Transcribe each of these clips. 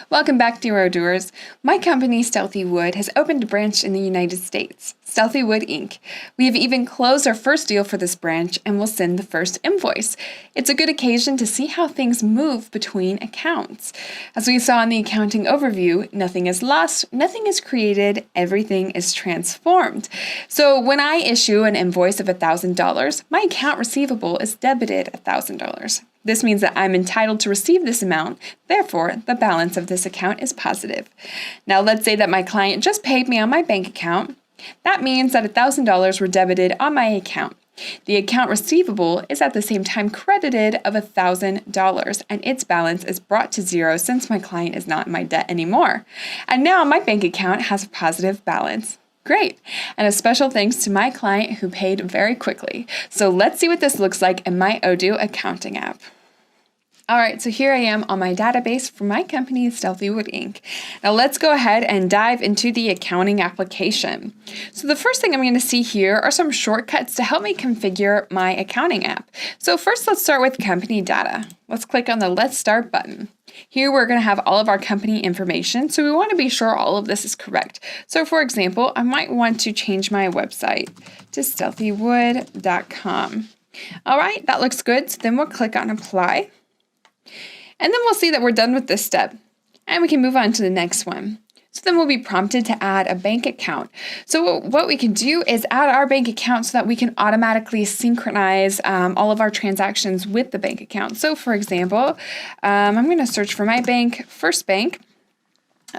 Welcome back, dear Odooers. My company, Stealthy Wood, has opened a branch in the United States, Stealthy Wood Inc. We have even closed our first deal for this branch and will send the first invoice. It's a good occasion to see how things move between accounts. As we saw in the accounting overview, nothing is lost, nothing is created, everything is transformed. So when I issue an invoice of $1,000, my account receivable is debited $1,000. This means that I'm entitled to receive this amount, therefore, the balance of this account is positive. Now, let's say that my client just paid me on my bank account. That means that $1,000 were debited on my account. The account receivable is at the same time credited of $1,000, and its balance is brought to zero since my client is not in my debt anymore. And now my bank account has a positive balance. Great. And a special thanks to my client who paid very quickly. So let's see what this looks like in my Odoo accounting app. All right, so here I am on my database for my company, Stealthy Wood Inc. Now let's go ahead and dive into the accounting application. So the first thing I'm going to see here are some shortcuts to help me configure my accounting app. So first, let's start with company data. Let's click on the Let's Start button. Here we're going to have all of our company information, so we want to be sure all of this is correct. So for example, I might want to change my website to stealthywood.com. All right, that looks good. So then we'll click on Apply. And then we'll see that we're done with this step. And we can move on to the next one. So then we'll be prompted to add a bank account. So what we can do is add our bank account so that we can automatically synchronize all of our transactions with the bank account. So for example, I'm going to search for my bank, First Bank.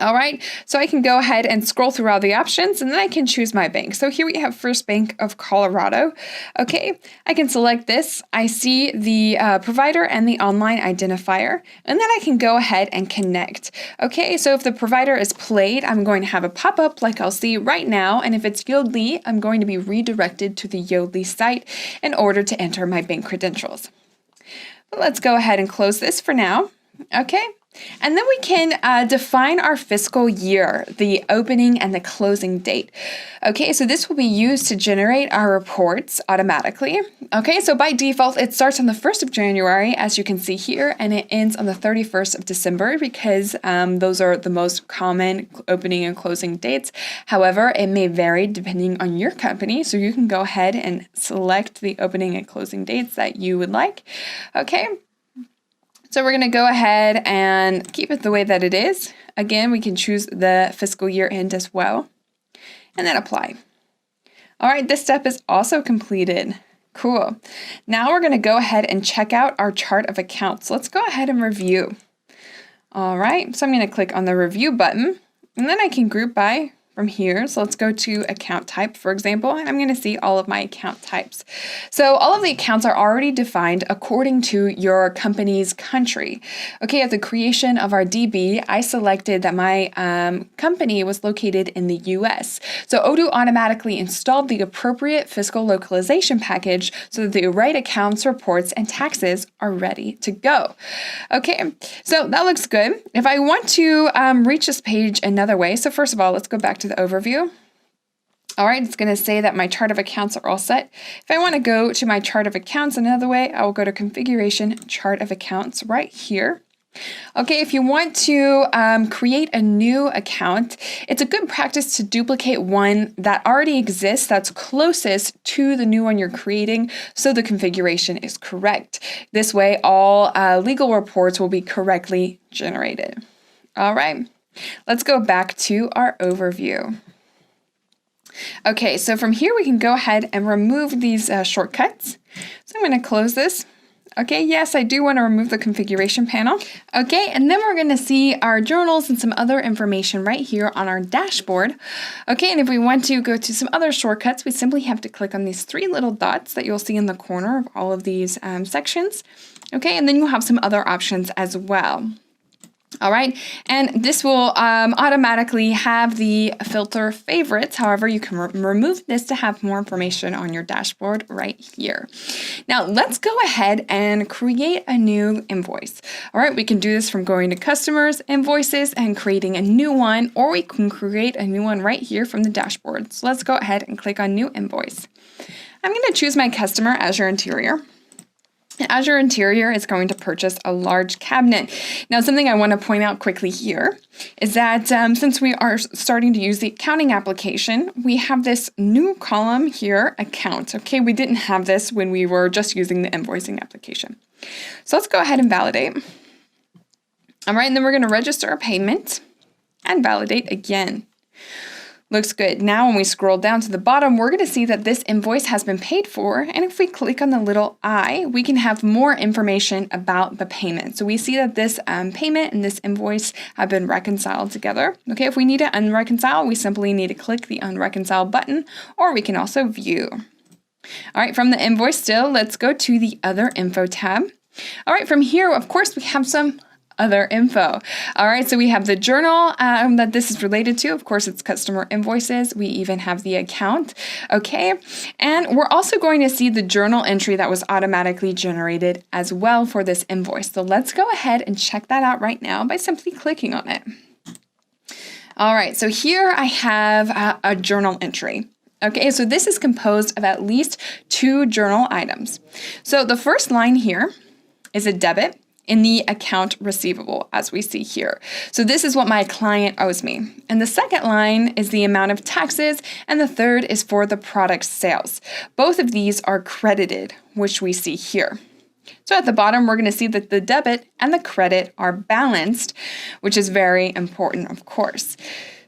All right, so I can go ahead and scroll through all the options and then I can choose my bank. So here we have First Bank of Colorado. Okay, I can select this. I see the provider and the online identifier, and then I can go ahead and connect. Okay, so if the provider is played, I'm going to have a pop-up like I'll see right now. And if it's Yodlee, I'm going to be redirected to the Yodlee site in order to enter my bank credentials. But let's go ahead and close this for now. Okay. And then we can define our fiscal year, the opening and the closing date. Okay, so this will be used to generate our reports automatically. Okay, so by default, it starts on the 1st of January, as you can see here, and it ends on the 31st of December because those are the most common opening and closing dates. However, it may vary depending on your company, so you can go ahead and select the opening and closing dates that you would like. Okay. So we're going to go ahead and keep it the way that it is. Again, we can choose the fiscal year end as well, and then apply. All right, this step is also completed. Cool. Now we're going to go ahead and check out our chart of accounts. Let's go ahead and review. All right, so I'm going to click on the review button, and then I can group by from here. So let's go to account type, for example, and I'm going to see all of my account types. So all of the accounts are already defined according to your company's country. Okay, at the creation of our DB, I selected that my company was located in the US. So Odoo automatically installed the appropriate fiscal localization package so that the right accounts, reports, and taxes are ready to go. Okay, so that looks good. If I want to reach this page another way, so first of all, let's go back to the overview. All right, it's going to say that my chart of accounts are all set. If I want to go to my chart of accounts another way, I will go to configuration chart of accounts right here. Okay, if you want to create a new account, it's a good practice to duplicate one that already exists that's closest to the new one you're creating so the configuration is correct. This way, all legal reports will be correctly generated. All right. Let's go back to our overview. Okay, so from here we can go ahead and remove these shortcuts. So I'm going to close this. Okay, yes, I do want to remove the configuration panel. Okay, and then we're going to see our journals and some other information right here on our dashboard. Okay, and if we want to go to some other shortcuts, we simply have to click on these three little dots that you'll see in the corner of all of these sections. Okay, and then you'll have some other options as well. All right, and this will automatically have the filter favorites. However, you can remove this to have more information on your dashboard right here. Now, let's go ahead and create a new invoice. All right, we can do this from going to customers, invoices, and creating a new one, or we can create a new one right here from the dashboard. So let's go ahead and click on new invoice. I'm going to choose my customer, Azure Interior. Azure Interior is going to purchase a large cabinet. Now, something I want to point out quickly here is that since we are starting to use the accounting application, we have this new column here, account. Okay, we didn't have this when we were just using the invoicing application. So let's go ahead and validate. All right, and then we're going to register a payment and validate again. Looks good. Now when we scroll down to the bottom, we're going to see that this invoice has been paid for. And if we click on the little I, we can have more information about the payment. So we see that this payment and this invoice have been reconciled together. Okay, if we need to unreconcile, we simply need to click the unreconcile button, or we can also view. All right, from the invoice still, let's go to the other info tab. All right, from here, of course, we have some other info. All right, so we have the journal that this is related to. Of course, it's customer invoices. We even have the account. Okay, and we're also going to see the journal entry that was automatically generated as well for this invoice. So let's go ahead and check that out right now by simply clicking on it. All right, so here I have a journal entry. Okay, so this is composed of at least 2 journal items. So the first line here is a debit in the account receivable, as we see here. So this is what my client owes me. And the second line is the amount of taxes, and the third is for the product sales. Both of these are credited, which we see here. So at the bottom, we're going to see that the debit and the credit are balanced, which is very important, of course.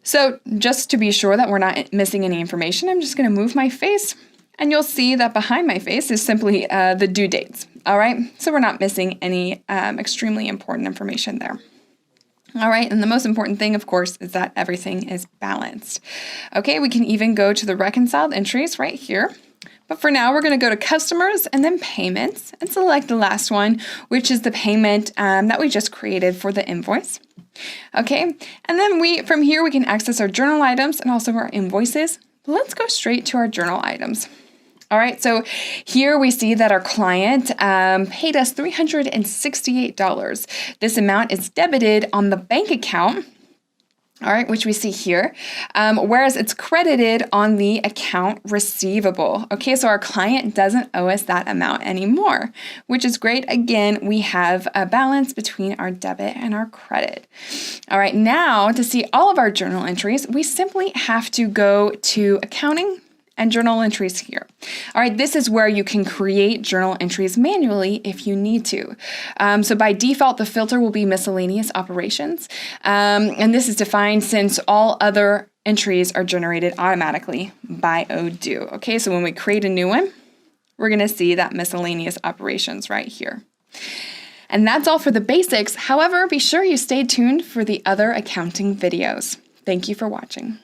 So just to be sure that we're not missing any information, I'm just going to move my face, and you'll see that behind my face is simply the due dates. All right, so we're not missing any extremely important information there. All right, and the most important thing, of course, is that everything is balanced. Okay, we can even go to the reconciled entries right here. But for now, we're going to go to customers and then payments and select the last one, which is the payment that we just created for the invoice. Okay, and then from here, we can access our journal items and also our invoices. Let's go straight to our journal items. All right, so here we see that our client paid us $368. This amount is debited on the bank account, all right, which we see here, whereas it's credited on the account receivable. Okay, so our client doesn't owe us that amount anymore, which is great. Again, we have a balance between our debit and our credit. All right, now to see all of our journal entries, we simply have to go to accounting and journal entries here. All right, this is where you can create journal entries manually if you need to. So by default, the filter will be miscellaneous operations. And this is defined since all other entries are generated automatically by Odoo. Okay, so when we create a new one, we're gonna see that miscellaneous operations right here. And that's all for the basics. However, be sure you stay tuned for the other accounting videos. Thank you for watching.